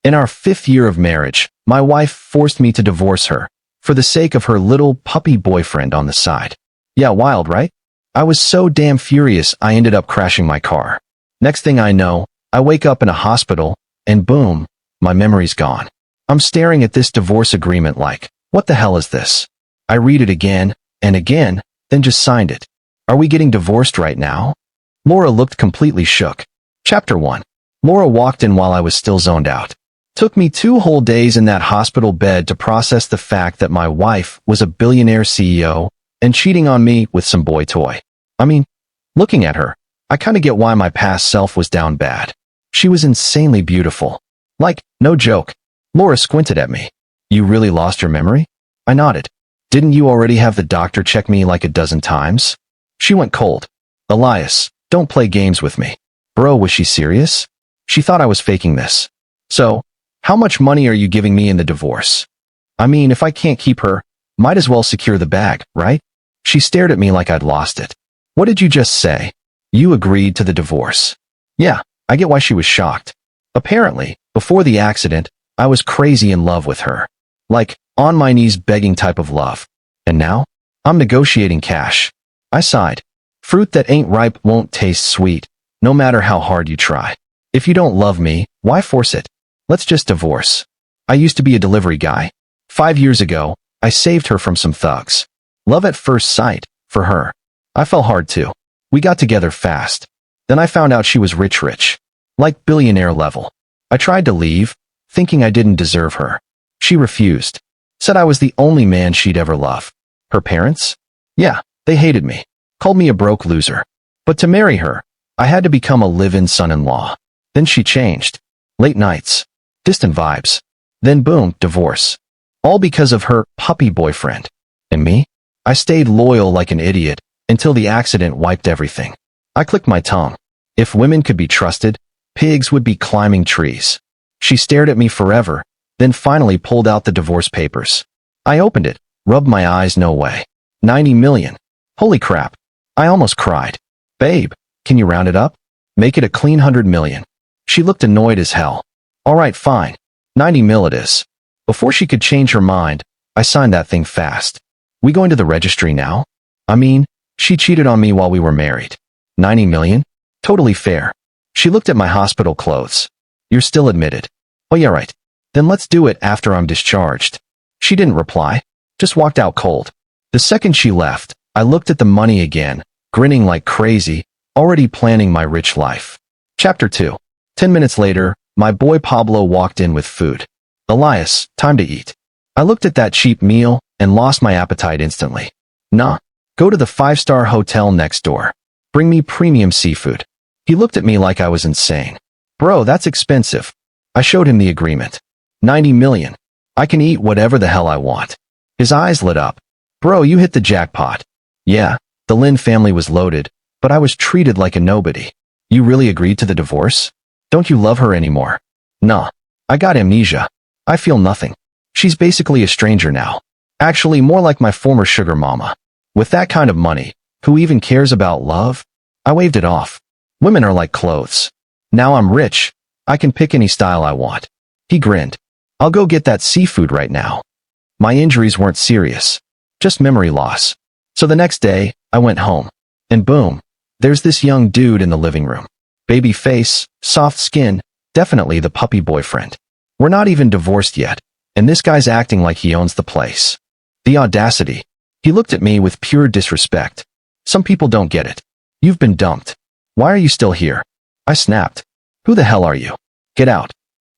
In our 5th year of marriage, my wife forced me to divorce her, for the sake of her little puppy boyfriend on the side. Yeah, wild, right? I was so damn furious I ended up crashing my car. Next thing I know, I wake up in a hospital, and boom, my memory's gone. I'm staring at this divorce agreement like, what the hell is this? I read it again, and again, then just signed it. Are we getting divorced right now? Laura looked completely shook. Chapter 1. Laura walked in while I was still zoned out. Took me 2 whole days in that hospital bed to process the fact that my wife was a billionaire CEO and cheating on me with some boy toy. I mean, looking at her, I kinda get why my past self was down bad. She was insanely beautiful. Like, no joke. Laura squinted at me. You really lost your memory? I nodded. Didn't you already have the doctor check me like a dozen times? She went cold. Elias, don't play games with me. Bro, was she serious? She thought I was faking this. So, how much money are you giving me in the divorce? I mean, if I can't keep her, might as well secure the bag, right? She stared at me like I'd lost it. What did you just say? You agreed to the divorce. Yeah, I get why she was shocked. Apparently, before the accident, I was crazy in love with her. Like, on my knees begging type of love. And now? I'm negotiating cash. I sighed. Fruit that ain't ripe won't taste sweet, no matter how hard you try. If you don't love me, why force it? Let's just divorce. I used to be a delivery guy. 5 years ago, I saved her from some thugs. Love at first sight, for her. I fell hard too. We got together fast. Then I found out she was rich. Like billionaire level. I tried to leave, thinking I didn't deserve her. She refused. Said I was the only man she'd ever love. Her parents? Yeah, they hated me. Called me a broke loser. But to marry her, I had to become a live-in son-in-law. Then she changed. Late nights. Distant vibes. Then boom, divorce. All because of her puppy boyfriend. And me? I stayed loyal like an idiot, until the accident wiped everything. I clicked my tongue. If women could be trusted, pigs would be climbing trees. She stared at me forever, then finally pulled out the divorce papers. I opened it, rubbed my eyes, no way. 90 million. Holy crap. I almost cried. Babe, can you round it up? Make it a clean 100 million. She looked annoyed as hell. Alright, fine. 90 mil it is. Before she could change her mind, I signed that thing fast. We going to the registry now? I mean, she cheated on me while we were married. 90 million? Totally fair. She looked at my hospital clothes. You're still admitted. Oh yeah, right. Then let's do it after I'm discharged. She didn't reply, just walked out cold. The second she left, I looked at the money again, grinning like crazy, already planning my rich life. Chapter 2. 10 minutes later, my boy Pablo walked in with food. Elias, time to eat. I looked at that cheap meal and lost my appetite instantly. Nah, go to the 5-star hotel next door. Bring me premium seafood. He looked at me like I was insane. Bro, that's expensive. I showed him the agreement. 90 million. I can eat whatever the hell I want. His eyes lit up. Bro, you hit the jackpot. Yeah, the Lin family was loaded, but I was treated like a nobody. You really agreed to the divorce? Don't you love her anymore? Nah, I got amnesia. I feel nothing. She's basically a stranger now. Actually, more like my former sugar mama. With that kind of money, who even cares about love? I waved it off. Women are like clothes. Now I'm rich. I can pick any style I want. He grinned. I'll go get that seafood right now. My injuries weren't serious. Just memory loss. So the next day, I went home. And boom, there's this young dude in the living room. Baby face, soft skin, definitely the puppy boyfriend. We're not even divorced yet, and this guy's acting like he owns the place. The audacity. He looked at me with pure disrespect. Some people don't get it. You've been dumped. Why are you still here? I snapped. Who the hell are you? Get out.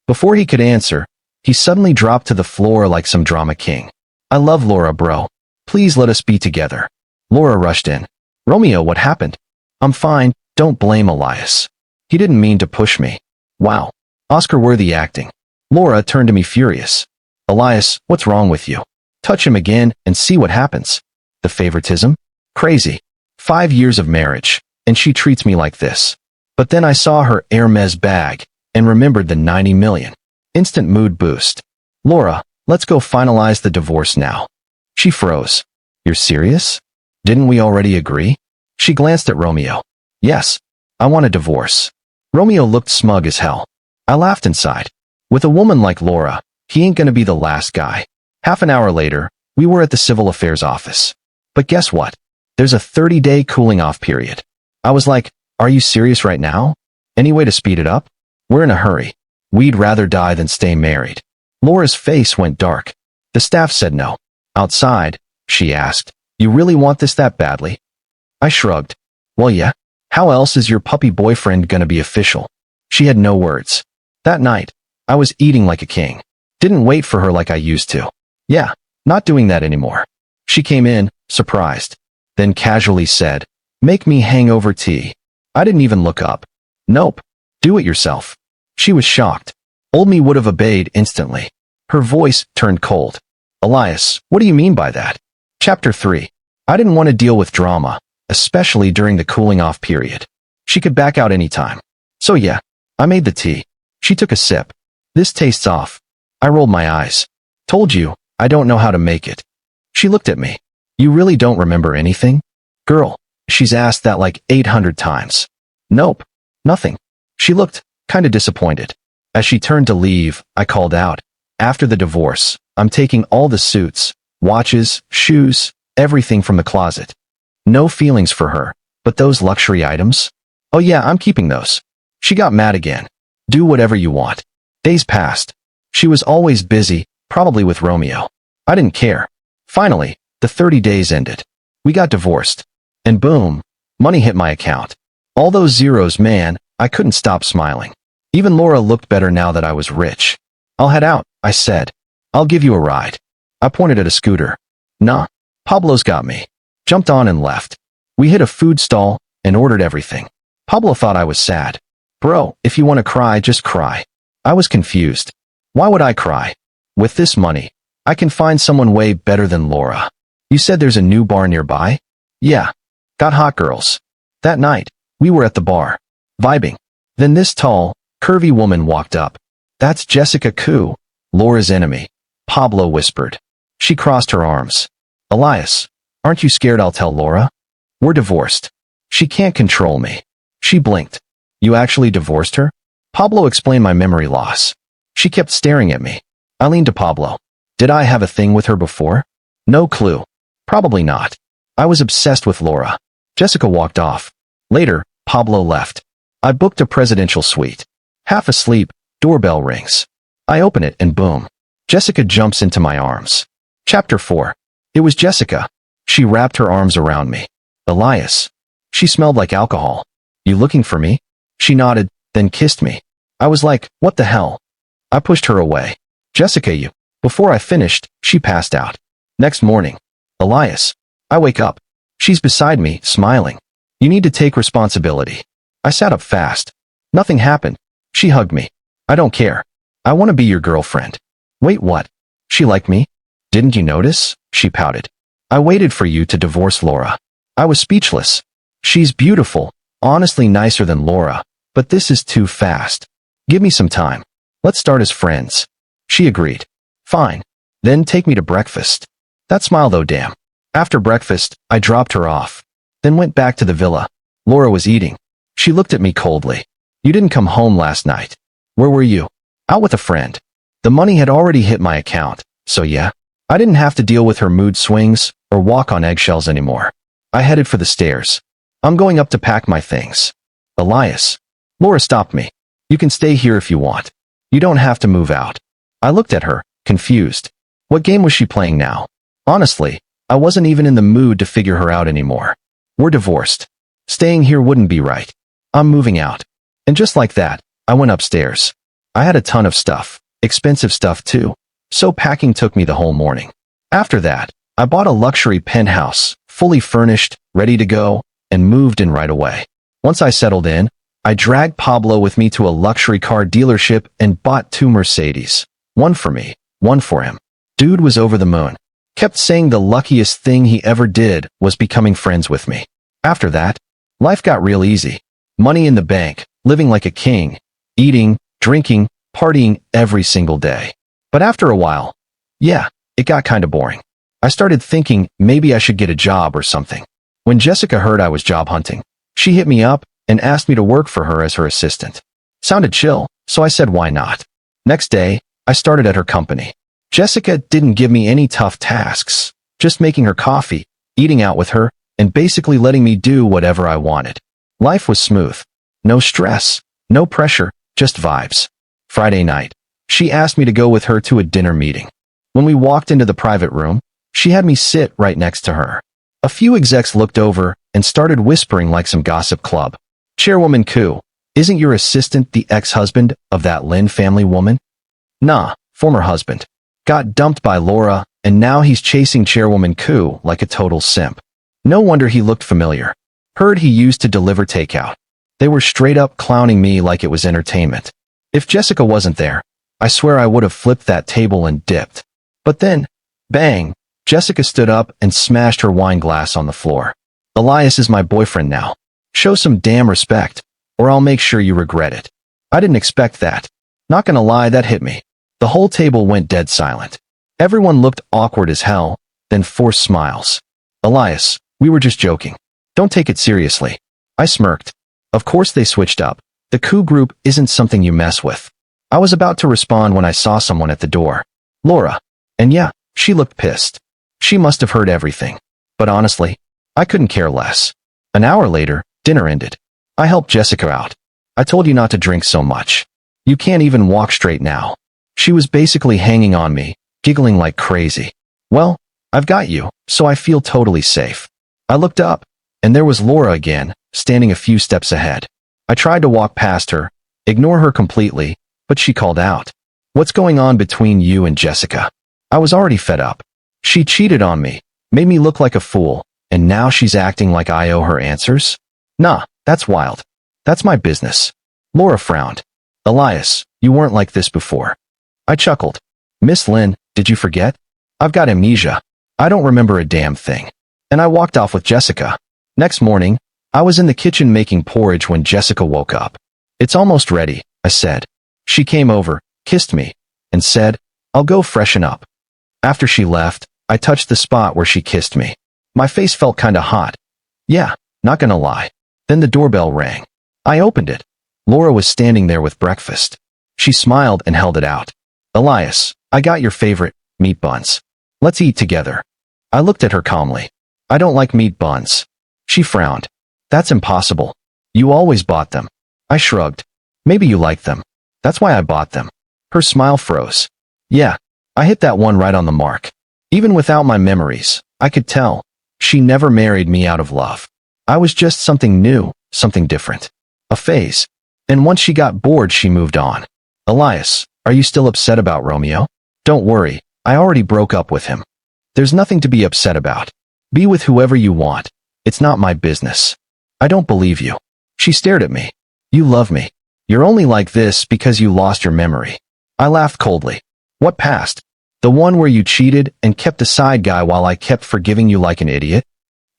Before he could answer, he suddenly dropped to the floor like some drama king. I love Laura, bro. Please let us be together. Laura rushed in. Romeo, what happened? I'm fine, don't blame Elias. He didn't mean to push me. Wow. Oscar-worthy acting. Laura turned to me furious. Elias, what's wrong with you? Touch him again and see what happens. The favoritism? Crazy. 5 years of marriage, and she treats me like this. But then I saw her Hermes bag, and remembered the 90 million. Instant mood boost. Laura, let's go finalize the divorce now. She froze. You're serious? Didn't we already agree? She glanced at Romeo. Yes, I want a divorce. Romeo looked smug as hell. I laughed inside. With a woman like Laura, he ain't gonna be the last guy. Half an hour later, we were at the civil affairs office. But guess what? There's a 30-day cooling off period. I was like, are you serious right now? Any way to speed it up? We're in a hurry. We'd rather die than stay married. Laura's face went dark. The staff said no. Outside, she asked, you really want this that badly? I shrugged. Well, yeah. How else is your puppy boyfriend gonna be official? She had no words. That night, I was eating like a king. Didn't wait for her like I used to. Yeah, not doing that anymore. She came in, surprised. Then casually said, make me hangover tea. I didn't even look up. Nope. Do it yourself. She was shocked. Old me would have obeyed instantly. Her voice turned cold. Elias, what do you mean by that? Chapter 3. I didn't want to deal with drama, especially during the cooling off period. She could back out anytime. So yeah, I made the tea. She took a sip. This tastes off. I rolled my eyes. Told you, I don't know how to make it. She looked at me. You really don't remember anything? Girl, she's asked that like 800 times. Nope, nothing. She looked kinda disappointed. As she turned to leave, I called out, after the divorce, I'm taking all the suits, watches, shoes, everything from the closet. No feelings for her, but those luxury items? Oh yeah, I'm keeping those. She got mad again. Do whatever you want. Days passed. She was always busy, probably with Romeo. I didn't care. Finally, the 30 days ended. We got divorced. And boom, money hit my account. All those zeros, man, I couldn't stop smiling. Even Laura looked better now that I was rich. I'll head out, I said. I'll give you a ride. I pointed at a scooter. Nah, Pablo's got me. Jumped on and left. We hit a food stall and ordered everything. Pablo thought I was sad. Bro, if you want to cry, just cry. I was confused. Why would I cry? With this money, I can find someone way better than Laura. You said there's a new bar nearby? Yeah. Got hot girls. That night, we were at the bar, vibing. Then this tall, curvy woman walked up. That's Jessica Koo, Laura's enemy, Pablo whispered. She crossed her arms. Elias, aren't you scared I'll tell Laura? We're divorced. She can't control me. She blinked. You actually divorced her? Pablo explained my memory loss. She kept staring at me. I leaned to Pablo. Did I have a thing with her before? No clue. Probably not. I was obsessed with Laura. Jessica walked off. Later, Pablo left. I booked a presidential suite. Half asleep, doorbell rings. I open it and boom. Jessica jumps into my arms. Chapter 4. It was Jessica. She wrapped her arms around me. Elias. She smelled like alcohol. You looking for me? She nodded, then kissed me. I was like, what the hell? I pushed her away. Jessica, you. Before I finished, she passed out. Next morning. Elias. I wake up. She's beside me, smiling. You need to take responsibility. I sat up fast. Nothing happened. She hugged me. I don't care. I want to be your girlfriend. Wait, what? She liked me? Didn't you notice? She pouted. I waited for you to divorce Laura. I was speechless. She's beautiful, honestly nicer than Laura, but this is too fast. Give me some time. Let's start as friends. She agreed. Fine. Then take me to breakfast. That smile though, damn. After breakfast, I dropped her off. Then went back to the villa. Laura was eating. She looked at me coldly. You didn't come home last night. Where were you? Out with a friend. The money had already hit my account, so yeah. I didn't have to deal with her mood swings or walk on eggshells anymore. I headed for the stairs. I'm going up to pack my things. Elias. Laura stopped me. You can stay here if you want. You don't have to move out. I looked at her, confused. What game was she playing now? Honestly, I wasn't even in the mood to figure her out anymore. We're divorced. Staying here wouldn't be right. I'm moving out. And just like that, I went upstairs. I had a ton of stuff, expensive stuff too, so packing took me the whole morning. After that, I bought a luxury penthouse, fully furnished, ready to go, and moved in right away. Once I settled in, I dragged Pablo with me to a luxury car dealership and bought 2 Mercedes. One for me, one for him. Dude was over the moon. Kept saying the luckiest thing he ever did was becoming friends with me. After that, life got real easy. Money in the bank, living like a king, eating, drinking, partying every single day. But after a while, yeah, it got kinda boring. I started thinking maybe I should get a job or something. When Jessica heard I was job hunting, she hit me up and asked me to work for her as her assistant. Sounded chill, so I said why not. Next day, I started at her company. Jessica didn't give me any tough tasks, just making her coffee, eating out with her, and basically letting me do whatever I wanted. Life was smooth. No stress, no pressure, just vibes. Friday night, she asked me to go with her to a dinner meeting. When we walked into the private room, she had me sit right next to her. A few execs looked over and started whispering like some gossip club. Chairwoman Koo, isn't your assistant the ex-husband of that Lin family woman? Nah, former husband. Got dumped by Laura, and now he's chasing Chairwoman Koo like a total simp. No wonder he looked familiar. Heard he used to deliver takeout. They were straight up clowning me like it was entertainment. If Jessica wasn't there, I swear I would have flipped that table and dipped. But then, bang, Jessica stood up and smashed her wine glass on the floor. Elias is my boyfriend now. Show some damn respect, or I'll make sure you regret it. I didn't expect that. Not gonna lie, that hit me. The whole table went dead silent. Everyone looked awkward as hell, then forced smiles. Elias, we were just joking. Don't take it seriously. I smirked. Of course they switched up. The Koo group isn't something you mess with. I was about to respond when I saw someone at the door. Laura. And yeah, she looked pissed. She must have heard everything. But honestly, I couldn't care less. An hour later, dinner ended. I helped Jessica out. I told you not to drink so much. You can't even walk straight now. She was basically hanging on me, giggling like crazy. Well, I've got you, so I feel totally safe. I looked up, and there was Laura again, standing a few steps ahead. I tried to walk past her, ignore her completely, but she called out. What's going on between you and Jessica? I was already fed up. She cheated on me, made me look like a fool, and now she's acting like I owe her answers? Nah, that's wild. That's my business. Laura frowned. Elias, you weren't like this before. I chuckled. Miss Lin, did you forget? I've got amnesia. I don't remember a damn thing. And I walked off with Jessica. Next morning, I was in the kitchen making porridge when Jessica woke up. It's almost ready, I said. She came over, kissed me, and said, I'll go freshen up. After she left, I touched the spot where she kissed me. My face felt kinda hot. Yeah, not gonna lie. Then the doorbell rang. I opened it. Laura was standing there with breakfast. She smiled and held it out. Elias, I got your favorite, meat buns. Let's eat together. I looked at her calmly. I don't like meat buns. She frowned. That's impossible. You always bought them. I shrugged. Maybe you like them. That's why I bought them. Her smile froze. Yeah, I hit that one right on the mark. Even without my memories, I could tell. She never married me out of love. I was just something new, something different. A phase. And once she got bored, she moved on. Elias, are you still upset about Romeo? Don't worry, I already broke up with him. There's nothing to be upset about. Be with whoever you want. It's not my business. I don't believe you. She stared at me. You love me. You're only like this because you lost your memory. I laughed coldly. What past? The one where you cheated and kept a side guy while I kept forgiving you like an idiot?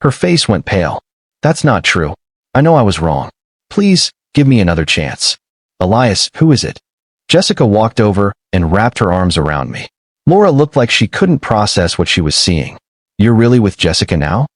Her face went pale. That's not true. I know I was wrong. Please, give me another chance. Elias, who is it? Jessica walked over and wrapped her arms around me. Laura looked like she couldn't process what she was seeing. You're really with Jessica now?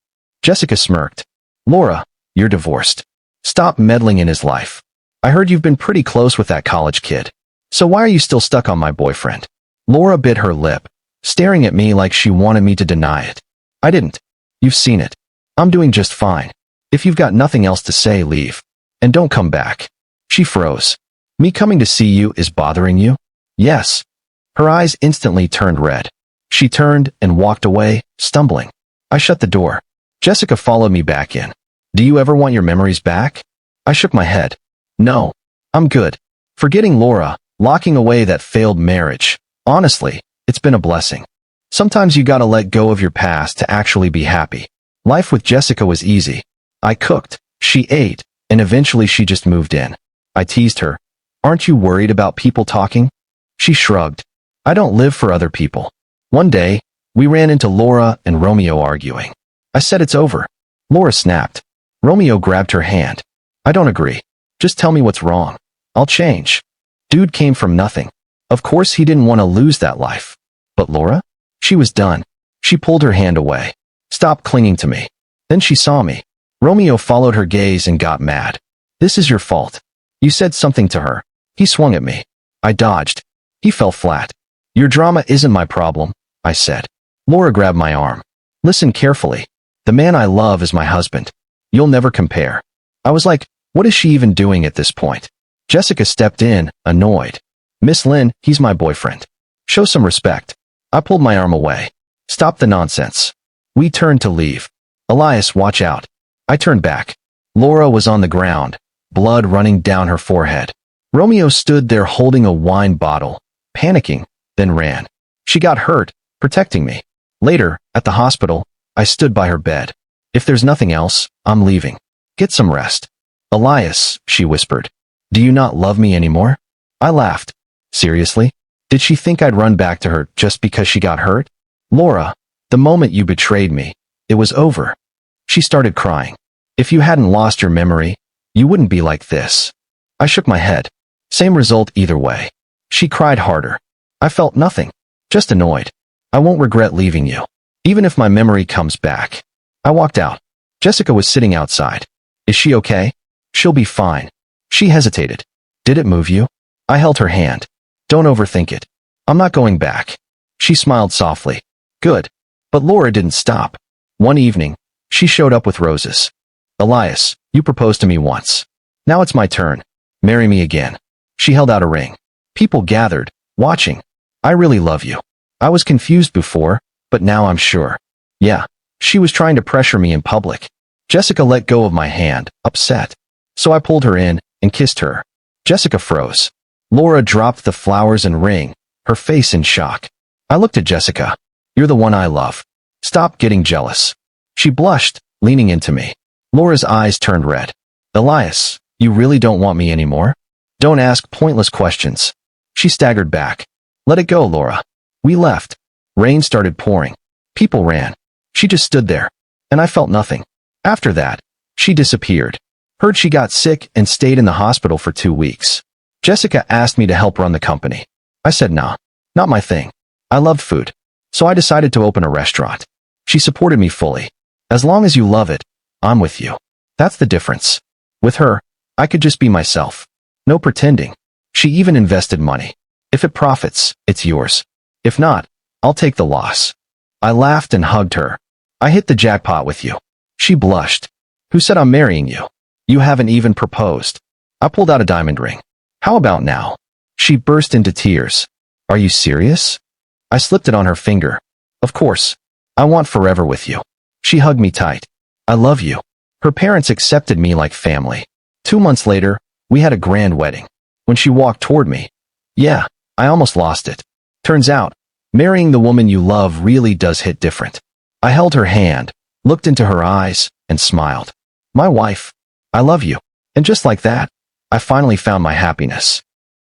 Jessica smirked. Laura, you're divorced. Stop meddling in his life. I heard you've been pretty close with that college kid. So why are you still stuck on my boyfriend? Laura bit her lip, staring at me like she wanted me to deny it. I didn't. You've seen it. I'm doing just fine. If you've got nothing else to say, leave. And don't come back. She froze. Me coming to see you is bothering you? Yes. Her eyes instantly turned red. She turned and walked away, stumbling. I shut the door. Jessica followed me back in. Do you ever want your memories back? I shook my head. No. I'm good. Forgetting Laura, locking away that failed marriage. Honestly, it's been a blessing. Sometimes you gotta let go of your past to actually be happy. Life with Jessica was easy. I cooked, she ate, and eventually she just moved in. I teased her. Aren't you worried about people talking? She shrugged. I don't live for other people. One day, we ran into Laura and Romeo arguing. I said it's over. Laura snapped. Romeo grabbed her hand. I don't agree. Just tell me what's wrong. I'll change. Dude came from nothing. Of course he didn't want to lose that life. But Laura? She was done. She pulled her hand away. Stop clinging to me. Then she saw me. Romeo followed her gaze and got mad. This is your fault. You said something to her. He swung at me. I dodged. He fell flat. Your drama isn't my problem, I said. Laura grabbed my arm. Listen carefully. The man I love is my husband. You'll never compare. I was like, what is she even doing at this point? Jessica stepped in, annoyed. Miss Lynn, he's my boyfriend. Show some respect. I pulled my arm away. Stop the nonsense. We turned to leave. Elias, watch out. I turned back. Laura was on the ground, blood running down her forehead. Romeo stood there holding a wine bottle, panicking, then ran. She got hurt, protecting me. Later, at the hospital, I stood by her bed. If there's nothing else, I'm leaving. Get some rest. Elias, she whispered. Do you not love me anymore? I laughed. Seriously? Did she think I'd run back to her just because she got hurt? Laura, the moment you betrayed me, it was over. She started crying. If you hadn't lost your memory, you wouldn't be like this. I shook my head. Same result either way. She cried harder. I felt nothing. Just annoyed. I won't regret leaving you. Even if my memory comes back. I walked out. Jessica was sitting outside. Is she okay? She'll be fine. She hesitated. Did it move you? I held her hand. Don't overthink it. I'm not going back. She smiled softly. Good. But Laura didn't stop. One evening, she showed up with roses. Elias, you proposed to me once. Now it's my turn. Marry me again. She held out a ring. People gathered, watching. I really love you. I was confused before, but now I'm sure. Yeah, she was trying to pressure me in public. Jessica let go of my hand, upset. So I pulled her in and kissed her. Jessica froze. Laura dropped the flowers and ring, her face in shock. I looked at Jessica. You're the one I love. Stop getting jealous. She blushed, leaning into me. Laura's eyes turned red. Elias, you really don't want me anymore? Don't ask pointless questions. She staggered back. Let it go, Laura. We left. Rain started pouring. People ran. She just stood there. And I felt nothing. After that, she disappeared. Heard she got sick and stayed in the hospital for 2 weeks. Jessica asked me to help run the company. I said nah, not my thing. I loved food. So I decided to open a restaurant. She supported me fully. As long as you love it, I'm with you. That's the difference. With her, I could just be myself. No pretending. She even invested money. If it profits, it's yours. If not, I'll take the loss. I laughed and hugged her. I hit the jackpot with you. She blushed. Who said I'm marrying you? You haven't even proposed. I pulled out a diamond ring. How about now? She burst into tears. Are you serious? I slipped it on her finger. Of course. I want forever with you. She hugged me tight. I love you. Her parents accepted me like family. 2 months later, we had a grand wedding. When she walked toward me, yeah, I almost lost it. Turns out, marrying the woman you love really does hit different. I held her hand, looked into her eyes, and smiled. My wife, I love you. And just like that, I finally found my happiness.